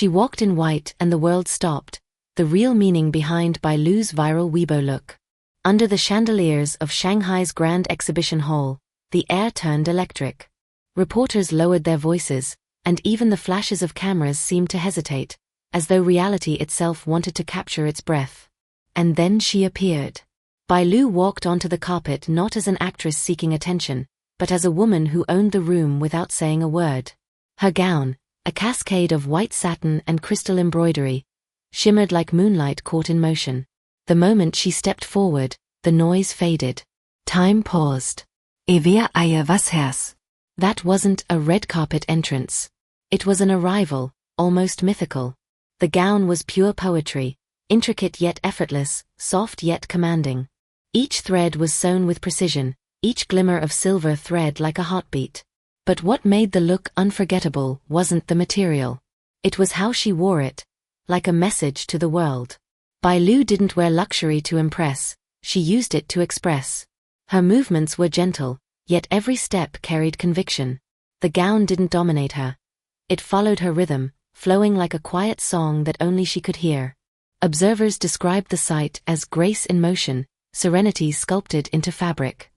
She walked in white and the world stopped, the real meaning behind Bai Lu's viral Weibo look. Under the chandeliers of Shanghai's Grand Exhibition Hall, the air turned electric. Reporters lowered their voices, and even the flashes of cameras seemed to hesitate, as though reality itself wanted to capture its breath. And then she appeared. Bai Lu walked onto the carpet not as an actress seeking attention, but as a woman who owned the room without saying a word. Her gown, a cascade of white satin and crystal embroidery, shimmered like moonlight caught in motion. The moment she stepped forward, the noise faded. Time paused. Wer Eier was Herz. That wasn't a red carpet entrance. It was an arrival, almost mythical. The gown was pure poetry, intricate yet effortless, soft yet commanding. Each thread was sewn with precision, each glimmer of silver thread like a heartbeat. But what made the look unforgettable wasn't the material. It was how she wore it, like a message to the world. Bai Lu didn't wear luxury to impress, she used it to express. Her movements were gentle, yet every step carried conviction. The gown didn't dominate her. It followed her rhythm, flowing like a quiet song that only she could hear. Observers described the sight as grace in motion, serenity sculpted into fabric.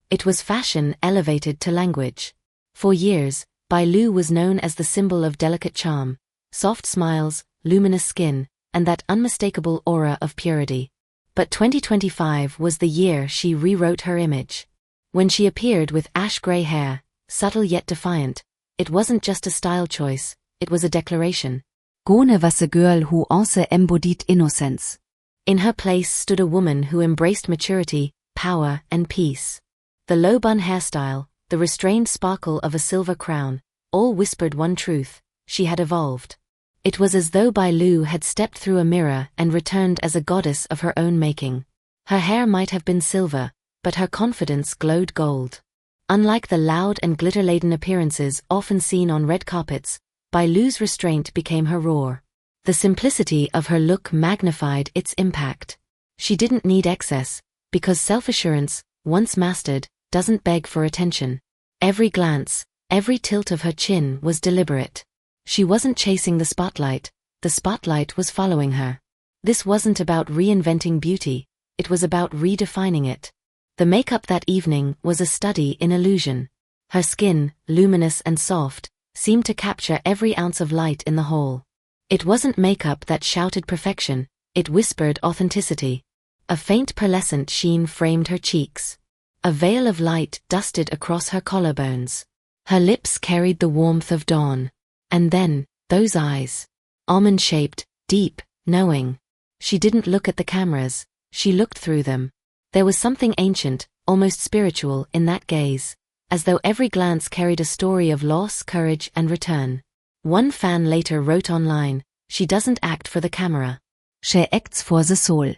It was fashion elevated to language. For years, Bai Lu was known as the symbol of delicate charm, soft smiles, luminous skin, and that unmistakable aura of purity. But 2025 was the year she rewrote her image. When she appeared with ash-gray hair, subtle yet defiant, it wasn't just a style choice, it was a declaration. Gone was a girl who also embodied innocence. In her place stood a woman who embraced maturity, power, and peace. The low-bun hairstyle, the restrained sparkle of a silver crown, all whispered one truth: she had evolved. It was as though Bai Lu had stepped through a mirror and returned as a goddess of her own making. Her hair might have been silver, but her confidence glowed gold. Unlike the loud and glitter-laden appearances often seen on red carpets, Bai Lu's restraint became her roar. The simplicity of her look magnified its impact. She didn't need excess, because self-assurance, once mastered, doesn't beg for attention. Every glance, every tilt of her chin was deliberate. She wasn't chasing the spotlight was following her. This wasn't about reinventing beauty, it was about redefining it. The makeup that evening was a study in illusion. Her skin, luminous and soft, seemed to capture every ounce of light in the hall. It wasn't makeup that shouted perfection, it whispered authenticity. A faint pearlescent sheen framed her cheeks. A veil of light dusted across her collarbones. Her lips carried the warmth of dawn. And then, those eyes. Almond-shaped, deep, knowing. She didn't look at the cameras, she looked through them. There was something ancient, almost spiritual, in that gaze, as though every glance carried a story of loss, courage, and return. One fan later wrote online, "She doesn't act for the camera. She acts for the soul."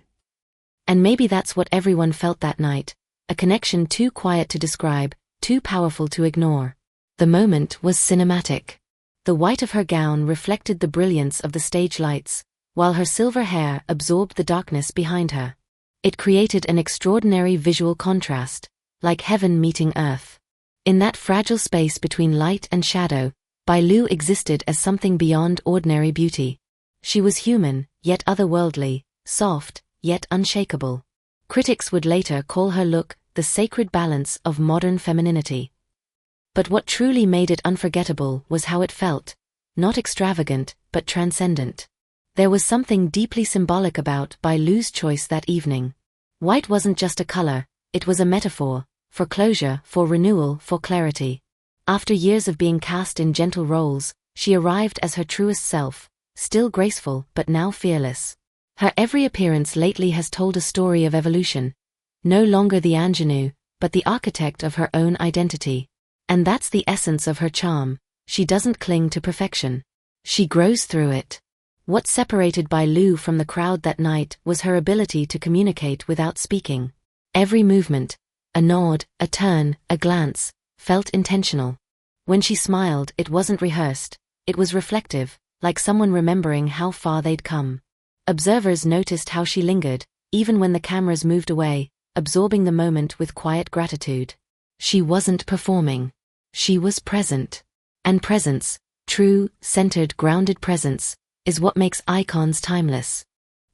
And maybe that's what everyone felt that night, a connection too quiet to describe, too powerful to ignore. The moment was cinematic. The white of her gown reflected the brilliance of the stage lights, while her silver hair absorbed the darkness behind her. It created an extraordinary visual contrast, like heaven meeting earth. In that fragile space between light and shadow, Bai Lu existed as something beyond ordinary beauty. She was human, yet otherworldly, soft, yet unshakable. Critics would later call her look the sacred balance of modern femininity. But what truly made it unforgettable was how it felt, not extravagant, but transcendent. There was something deeply symbolic about Bai Lu's choice that evening. White wasn't just a color, it was a metaphor, for closure, for renewal, for clarity. After years of being cast in gentle roles, she arrived as her truest self, still graceful but now fearless. Her every appearance lately has told a story of evolution, no longer the ingenue, but the architect of her own identity. And that's the essence of her charm, she doesn't cling to perfection. She grows through it. What separated Bai Lu from the crowd that night was her ability to communicate without speaking. Every movement, a nod, a turn, a glance, felt intentional. When she smiled, it wasn't rehearsed, it was reflective, like someone remembering how far they'd come. Observers noticed how she lingered, even when the cameras moved away, absorbing the moment with quiet gratitude. She wasn't performing. She was present. And presence, True, centered, grounded presence is what makes icons timeless.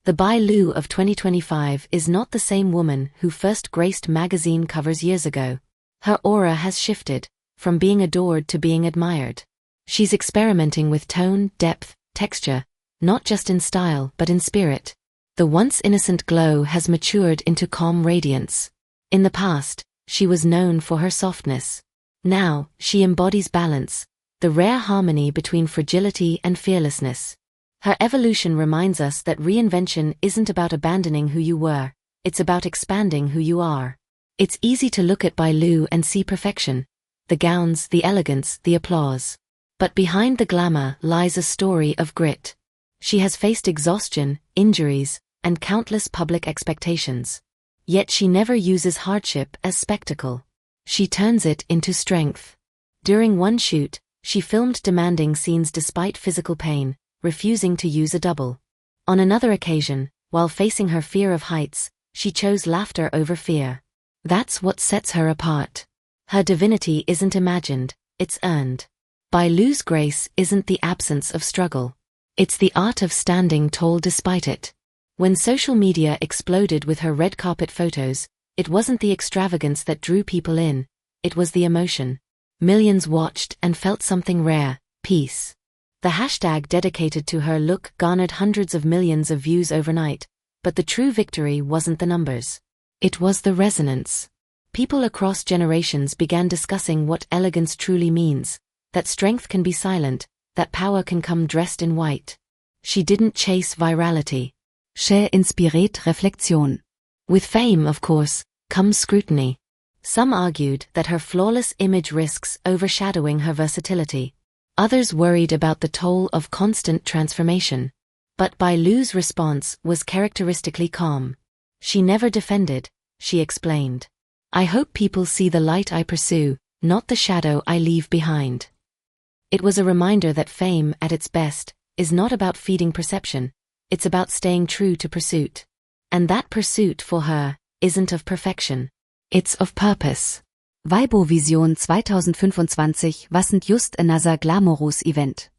The Bai Lu of 2025 is not the same woman who first graced magazine covers years ago. Her aura has shifted, from being adored to being admired. She's experimenting with tone, depth, texture, not just in style but in spirit. The once innocent glow has matured into calm radiance. In the past, she was known for her softness. Now, she embodies balance, the rare harmony between fragility and fearlessness. Her evolution reminds us that reinvention isn't about abandoning who you were, it's about expanding who you are. It's easy to look at Bai Lu and see perfection, the gowns, the elegance, the applause. But behind the glamour lies a story of grit. She has faced exhaustion, injuries, and countless public expectations. Yet she never uses hardship as spectacle. She turns it into strength. During one shoot, she filmed demanding scenes despite physical pain, refusing to use a double. On another occasion, while facing her fear of heights, she chose laughter over fear. That's what sets her apart. Her divinity isn't imagined, it's earned. Bai Lu's grace isn't the absence of struggle. It's the art of standing tall despite it. When social media exploded with her red carpet photos, it wasn't the extravagance that drew people in, it was the emotion. Millions watched and felt something rare, peace. The hashtag dedicated to her look garnered hundreds of millions of views overnight, but the true victory wasn't the numbers. It was the resonance. People across generations began discussing what elegance truly means, that strength can be silent, that power can come dressed in white. She didn't chase virality. She inspiriert Reflexion. With fame, of course, comes scrutiny. Some argued that her flawless image risks overshadowing her versatility. Others worried about the toll of constant transformation. But Bai Lu's response was characteristically calm. She never defended, she explained. I hope people see the light I pursue, not the shadow I leave behind. It was a reminder that fame, at its best, is not about feeding perception, it's about staying true to pursuit. And that pursuit for her isn't of perfection. It's of purpose. Weibo Vision 2025 wasn't just another glamorous event.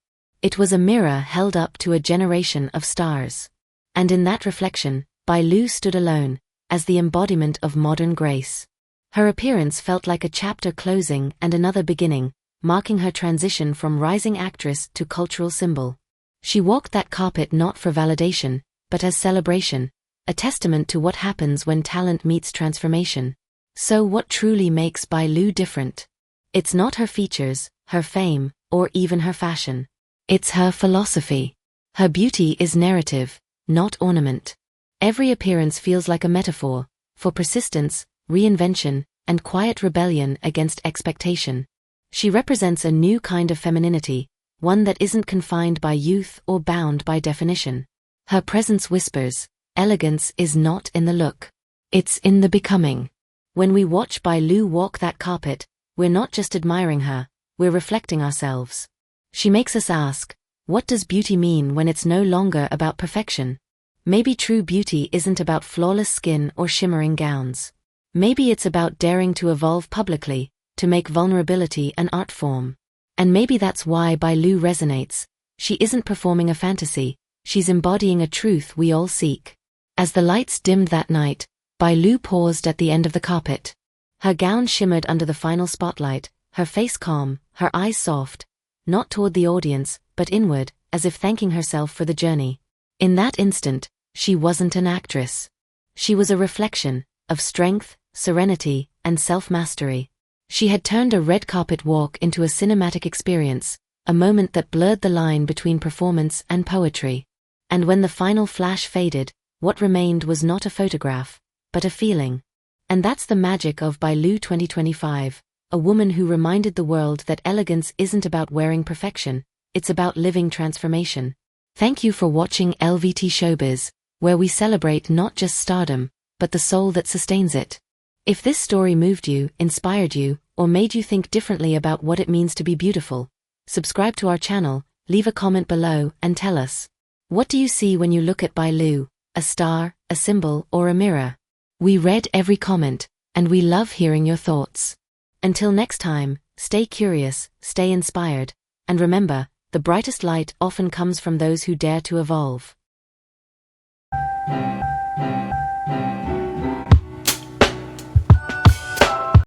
It was a mirror held up to a generation of stars. And in that reflection, Bai Lu stood alone, as the embodiment of modern grace. Her appearance felt like a chapter closing and another beginning, marking her transition from rising actress to cultural symbol. She walked that carpet not for validation, but as celebration, a testament to what happens when talent meets transformation. So what truly makes Bai Lu different? It's not her features, her fame, or even her fashion. It's her philosophy. Her beauty is narrative, not ornament. Every appearance feels like a metaphor, for persistence, reinvention, and quiet rebellion against expectation. She represents a new kind of femininity, one that isn't confined by youth or bound by definition. Her presence whispers, elegance is not in the look. It's in the becoming. When we watch Bai Lu walk that carpet, we're not just admiring her, we're reflecting ourselves. She makes us ask, what does beauty mean when it's no longer about perfection? Maybe true beauty isn't about flawless skin or shimmering gowns. Maybe it's about daring to evolve publicly, to make vulnerability an art form. And maybe that's why Bai Lu resonates. She isn't performing a fantasy, she's embodying a truth we all seek. As the lights dimmed that night, Bai Lu paused at the end of the carpet. Her gown shimmered under the final spotlight, her face calm, her eyes soft, not toward the audience, but inward, as if thanking herself for the journey. In that instant, she wasn't an actress. She was a reflection of strength, serenity, and self-mastery. She had turned a red carpet walk into a cinematic experience, a moment that blurred the line between performance and poetry. And when the final flash faded, what remained was not a photograph, but a feeling. And that's the magic of Bai Lu 2025, a woman who reminded the world that elegance isn't about wearing perfection, it's about living transformation. Thank you for watching LVT-SHOWBIZ, where we celebrate not just stardom, but the soul that sustains it. If this story moved you, inspired you, or made you think differently about what it means to be beautiful, subscribe to our channel, leave a comment below, and tell us. What do you see when you look at Bai Lu, a star, a symbol, or a mirror? We read every comment, and we love hearing your thoughts. Until next time, stay curious, stay inspired, and remember, the brightest light often comes from those who dare to evolve.